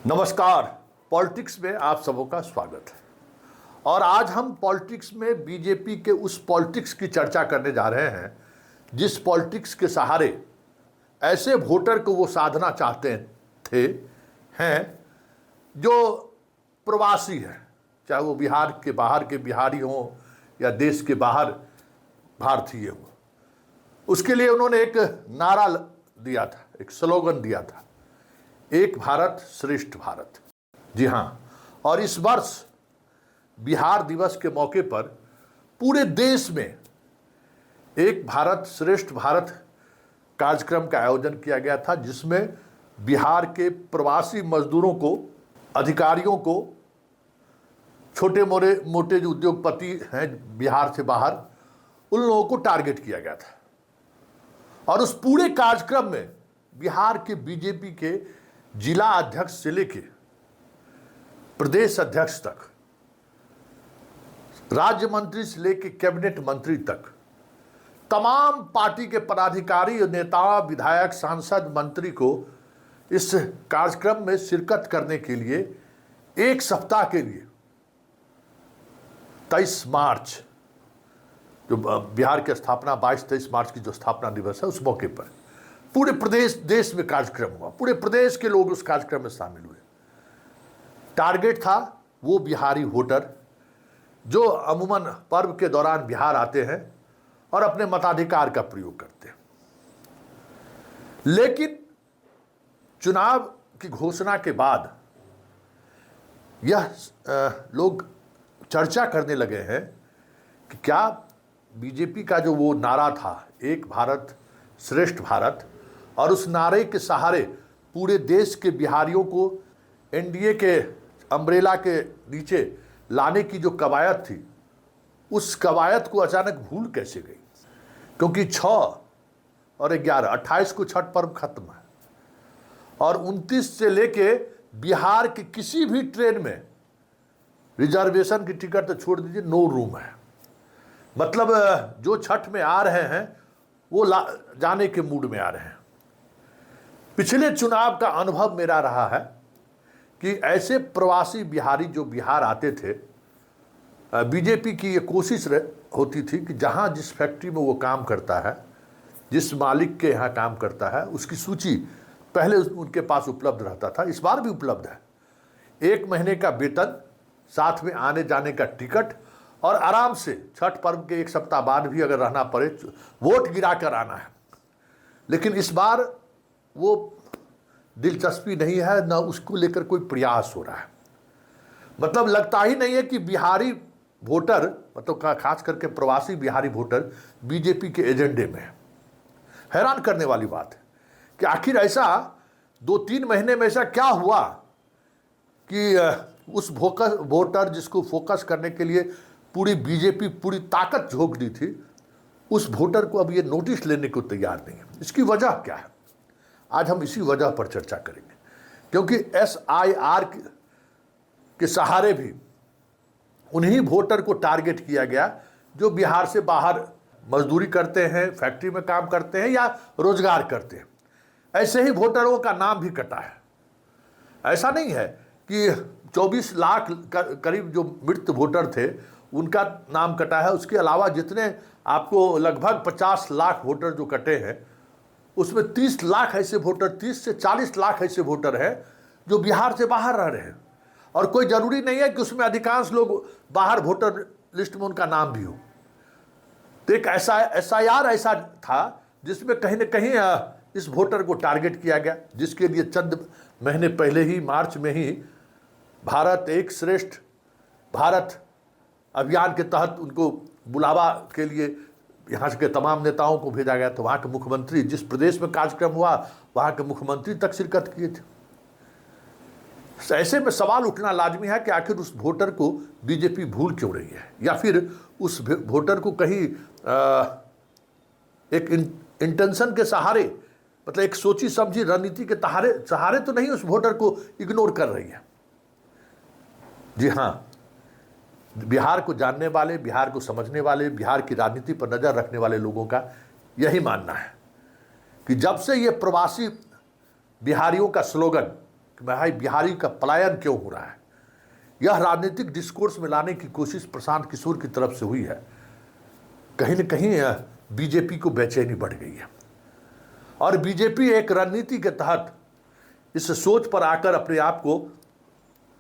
नमस्कार। पॉलिटिक्स में आप सबों का स्वागत है। और आज हम पॉलिटिक्स में बीजेपी के उस पॉलिटिक्स की चर्चा करने जा रहे हैं जिस पॉलिटिक्स के सहारे ऐसे वोटर को वो साधना चाहते थे हैं जो प्रवासी हैं, चाहे वो बिहार के बाहर के बिहारी हों या देश के बाहर भारतीय हों। उसके लिए उन्होंने एक नारा दिया था, एक स्लोगन दिया था, एक भारत श्रेष्ठ भारत। जी हाँ, और इस वर्ष बिहार दिवस के मौके पर पूरे देश में एक भारत श्रेष्ठ भारत कार्यक्रम का आयोजन किया गया था, जिसमें बिहार के प्रवासी मजदूरों को, अधिकारियों को, छोटे मोटे जो उद्योगपति हैं बिहार से बाहर, उन लोगों को टारगेट किया गया था। और उस पूरे कार्यक्रम में बिहार के बीजेपी के जिला अध्यक्ष से लेके प्रदेश अध्यक्ष तक, राज्य मंत्री से लेके कैबिनेट मंत्री तक, तमाम पार्टी के पदाधिकारी, नेता, विधायक, सांसद, मंत्री को इस कार्यक्रम में शिरकत करने के लिए एक सप्ताह के लिए 23 मार्च, जो बिहार की स्थापना 22-23 मार्च की जो स्थापना दिवस है, उस मौके पर पूरे प्रदेश देश में कार्यक्रम हुआ। पूरे प्रदेश के लोग उस कार्यक्रम में शामिल हुए। टारगेट था वो बिहारी वोटर जो अमूमन पर्व के दौरान बिहार आते हैं और अपने मताधिकार का प्रयोग करते हैं। लेकिन चुनाव की घोषणा के बाद यह लोग चर्चा करने लगे हैं कि क्या बीजेपी का जो वो नारा था, एक भारत श्रेष्ठ भारत, और उस नारे के सहारे पूरे देश के बिहारियों को एनडीए के अम्ब्रेला के नीचे लाने की जो कवायद थी, उस कवायद को अचानक भूल कैसे गई? क्योंकि 6 और 11, 28 को छठ पर्व खत्म है और 29 से लेके बिहार के किसी भी ट्रेन में रिजर्वेशन की टिकट तो छोड़ दीजिए, नो रूम है। मतलब जो छठ में आ रहे हैं वो जाने के मूड में आ रहे हैं। पिछले चुनाव का अनुभव मेरा रहा है कि ऐसे प्रवासी बिहारी जो बिहार आते थे, बीजेपी की ये कोशिश होती थी कि जहाँ जिस फैक्ट्री में वो काम करता है, जिस मालिक के यहाँ काम करता है, उसकी सूची पहले उनके पास उपलब्ध रहता था। इस बार भी उपलब्ध है। 1 महीने का वेतन, साथ में आने जाने का टिकट, और आराम से छठ पर्व के 1 सप्ताह बाद भी अगर रहना पड़े, वोट गिरा कर आना है। लेकिन इस बार वो दिलचस्पी नहीं है, ना उसको लेकर कोई प्रयास हो रहा है। मतलब लगता ही नहीं है कि बिहारी वोटर, मतलब खास करके प्रवासी बिहारी वोटर, बीजेपी के एजेंडे में है। हैरान करने वाली बात है कि आखिर ऐसा 2-3 महीने में ऐसा क्या हुआ कि उस वोटर जिसको फोकस करने के लिए पूरी बीजेपी पूरी ताकत झोंक दी थी, उस वोटर को अब ये नोटिस लेने को तैयार नहीं है। इसकी वजह क्या है? आज हम इसी वजह पर चर्चा करेंगे। क्योंकि SIR के सहारे भी उन्हीं वोटर को टारगेट किया गया जो बिहार से बाहर मजदूरी करते हैं, फैक्ट्री में काम करते हैं या रोजगार करते हैं। ऐसे ही वोटरों का नाम भी कटा है। ऐसा नहीं है कि 24 लाख करीब जो मृत वोटर थे उनका नाम कटा है। उसके अलावा जितने आपको लगभग 50 लाख वोटर जो कटे हैं, उसमें 30 लाख ऐसे वोटर, 30 से 40 लाख ऐसे वोटर हैं जो बिहार से बाहर रह रहे हैं। और कोई ज़रूरी नहीं है कि उसमें अधिकांश लोग बाहर वोटर लिस्ट में उनका नाम भी हो। तो एक SIR ऐसा था जिसमें कहीं ना कहीं इस वोटर को टारगेट किया गया, जिसके लिए चंद महीने पहले ही, मार्च में ही, भारत एक श्रेष्ठ भारत अभियान के तहत उनको बुलावा के लिए यहाँ के तमाम नेताओं को भेजा गया। तो वहाँ के मुख्यमंत्री, जिस प्रदेश में कार्यक्रम हुआ, वहाँ के मुख्यमंत्री तक शिरकत किए थे। ऐसे में सवाल उठना लाजमी है कि आखिर उस वोटर को बीजेपी भूल क्यों रही है, या फिर उस वोटर को कहीं एक इंटेंशन के सहारे, मतलब एक सोची समझी रणनीति के सहारे तो नहीं उस वोटर को इग्नोर कर रही है। जी हाँ, बिहार को जानने वाले, बिहार को समझने वाले, बिहार की राजनीति पर नज़र रखने वाले लोगों का यही मानना है कि जब से ये प्रवासी बिहारियों का स्लोगन कि भाई बिहारी का पलायन क्यों हो रहा है। यह राजनीतिक डिस्कोर्स में लाने की कोशिश प्रशांत किशोर की तरफ से हुई है। कहीं न कहीं बीजेपी को बेचैनी बढ़ गई है और बीजेपी एक रणनीति के तहत इस सोच पर आकर अपने आप को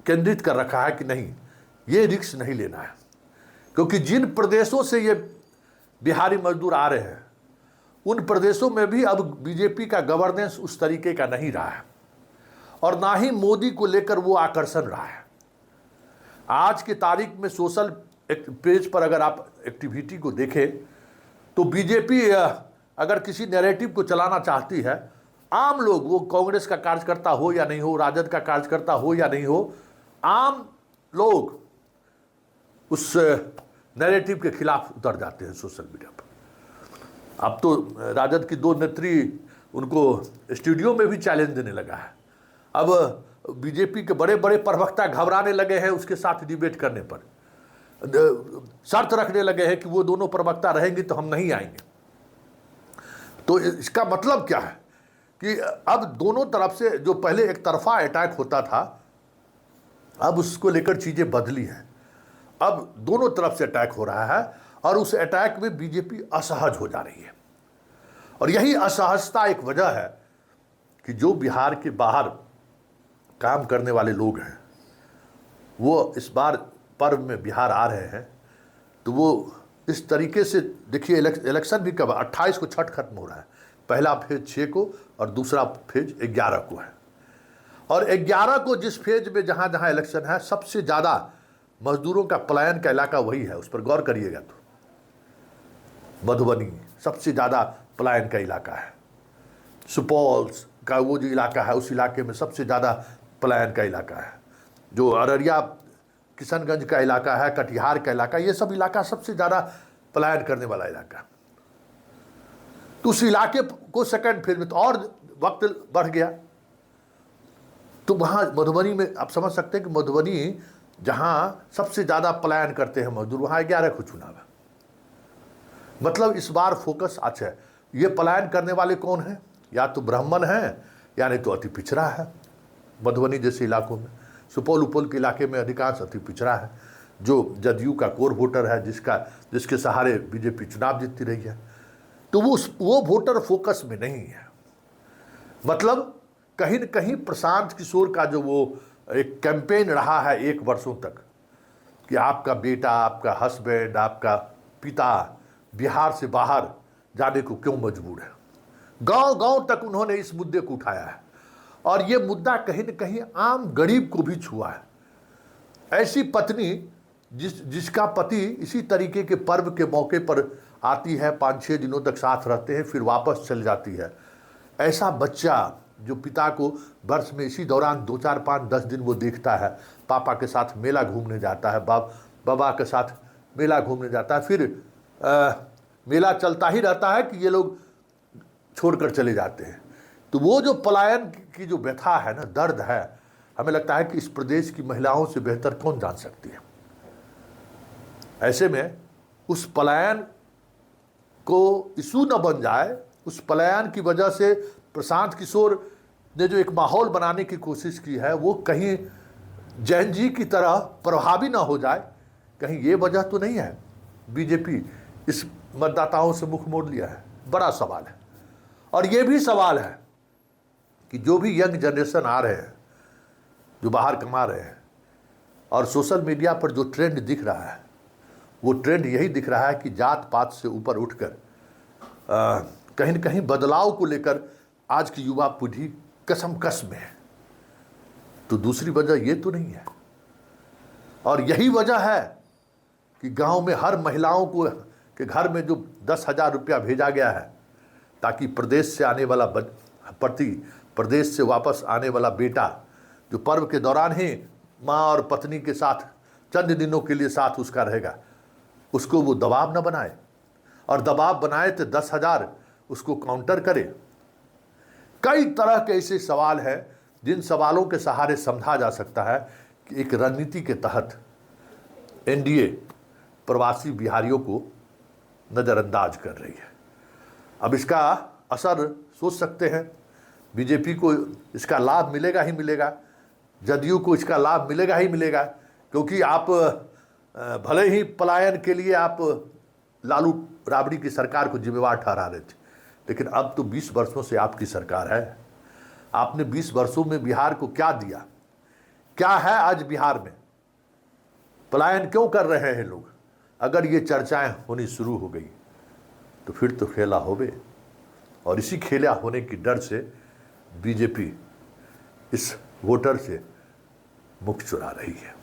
केंद्रित कर रखा है कि नहीं, ये रिस्क नहीं लेना है, क्योंकि जिन प्रदेशों से ये बिहारी मजदूर आ रहे हैं उन प्रदेशों में भी अब बीजेपी का गवर्नेंस उस तरीके का नहीं रहा है और ना ही मोदी को लेकर वो आकर्षण रहा है। आज की तारीख में सोशल पेज पर अगर आप एक्टिविटी को देखें तो बीजेपी अगर किसी नैरेटिव को चलाना चाहती है, आम लोग, वो कांग्रेस का कार्यकर्ता हो या नहीं हो, राजद का कार्यकर्ता हो या नहीं हो, आम लोग उस नैरेटिव के खिलाफ उतर जाते हैं सोशल मीडिया पर। अब तो राजद की 2 नेत्री उनको स्टूडियो में भी चैलेंज देने लगा है। अब बीजेपी के बड़े बड़े प्रवक्ता घबराने लगे हैं उसके साथ डिबेट करने पर, शर्त रखने लगे हैं कि वो दोनों प्रवक्ता रहेंगे तो हम नहीं आएंगे। तो इसका मतलब क्या है कि अब दोनों तरफ से जो पहले एक तरफा अटैक होता था, अब उसको लेकर चीजें बदली हैं। अब दोनों तरफ से अटैक हो रहा है और उस अटैक में बीजेपी असहज हो जा रही है और यही असहजता एक वजह है कि जो बिहार के बाहर काम करने वाले लोग हैं वो इस बार पर्व में बिहार आ रहे हैं, तो वो इस तरीके से देखिए, इलेक्शन भी कब 28 को छठ खत्म हो रहा है, पहला फेज 6 को और दूसरा फेज 11 को है। और 11 को जिस फेज में जहाँ जहाँ इलेक्शन है सबसे ज़्यादा मजदूरों का पलायन का इलाका वही है, उस पर गौर करिएगा तो मधुबनी सबसे ज़्यादा पलायन का इलाका है। सुपौल का वो जो इलाका है उस इलाके में सबसे ज़्यादा पलायन का इलाका है। जो अररिया किशनगंज का इलाका है, कटिहार का इलाका, ये सब इलाका सबसे ज़्यादा पलायन करने वाला इलाका। तो उस इलाके को सेकंड फेज में तो और वक्त बढ़ गया। तो वहाँ मधुबनी में आप समझ सकते हैं कि मधुबनी जहाँ सबसे ज़्यादा पलायन करते हैं मजदूर, वहाँ 11 को चुनाव है। मतलब इस बार फोकस अच्छा है। ये पलायन करने वाले कौन हैं? या तो ब्राह्मण हैं या नहीं तो अति पिछड़ा है। मधुबनी जैसे इलाकों में, सुपौल उपौल के इलाके में अधिकांश अति पिछड़ा है, जो जदयू का कोर वोटर है, जिसके सहारे बीजेपी चुनाव जीतती रही है। तो वो वोटर फोकस में नहीं है। मतलब कहीं न कहीं प्रशांत किशोर का जो वो एक कैंपेन रहा है 1 वर्षों तक कि आपका बेटा, आपका हस्बैंड, आपका पिता बिहार से बाहर जाने को क्यों मजबूर है, गांव-गांव तक उन्होंने इस मुद्दे को उठाया है और ये मुद्दा कहीं न कहीं आम गरीब को भी छुआ है। ऐसी पत्नी जिसका पति इसी तरीके के पर्व के मौके पर आती है, 5-6 दिनों तक साथ रहते हैं, फिर वापस चल जाती है। ऐसा बच्चा जो पिता को वर्ष में इसी दौरान 2, 4, 5, 10 दिन वो देखता है, पापा के साथ मेला घूमने जाता है, बाबा के साथ मेला घूमने जाता है, फिर मेला चलता ही रहता है कि ये लोग छोड़कर चले जाते हैं। तो वो जो पलायन की जो व्यथा है ना, दर्द है, हमें लगता है कि इस प्रदेश की महिलाओं से बेहतर कौन जान सकती है। ऐसे में उस पलायन को इशू न बन जाए, उस पलायन की वजह से प्रशांत किशोर ने जो एक माहौल बनाने की कोशिश की है वो कहीं जैन जी की तरह प्रभावी ना हो जाए, कहीं ये वजह तो नहीं है बीजेपी इस मतदाताओं से मुख मोड़ लिया है। बड़ा सवाल है। और ये भी सवाल है कि जो भी यंग जनरेशन आ रहे हैं, जो बाहर कमा रहे हैं, और सोशल मीडिया पर जो ट्रेंड दिख रहा है वो ट्रेंड यही दिख रहा है कि जात पात से ऊपर उठकर कहीं न कहीं बदलाव को लेकर आज की युवा पीढ़ी कसमकस में है। तो दूसरी वजह ये तो नहीं है। और यही वजह है कि गांव में हर महिलाओं को के घर में जो 10,000 रुपया भेजा गया है ताकि प्रदेश से आने वाला प्रदेश से वापस आने वाला बेटा जो पर्व के दौरान ही माँ और पत्नी के साथ चंद दिनों के लिए साथ उसका रहेगा, उसको वो दबाव न बनाए, और दबाव बनाए तो 10,000 उसको काउंटर करे। कई तरह के ऐसे सवाल हैं जिन सवालों के सहारे समझा जा सकता है कि एक रणनीति के तहत एनडीए प्रवासी बिहारियों को नज़रअंदाज कर रही है। अब इसका असर सोच सकते हैं, बीजेपी को इसका लाभ मिलेगा ही मिलेगा, जदयू को इसका लाभ मिलेगा ही मिलेगा, क्योंकि आप भले ही पलायन के लिए आप लालू राबड़ी की सरकार को जिम्मेवार ठहरा रहे थे, लेकिन अब तो 20 वर्षों से आपकी सरकार है। आपने 20 वर्षों में बिहार को क्या दिया, क्या है आज बिहार में? पलायन क्यों कर रहे हैं लोग? अगर ये चर्चाएं होनी शुरू हो गई तो फिर तो खेला होवे, और इसी खेला होने की डर से बीजेपी इस वोटर से मुख चुरा रही है।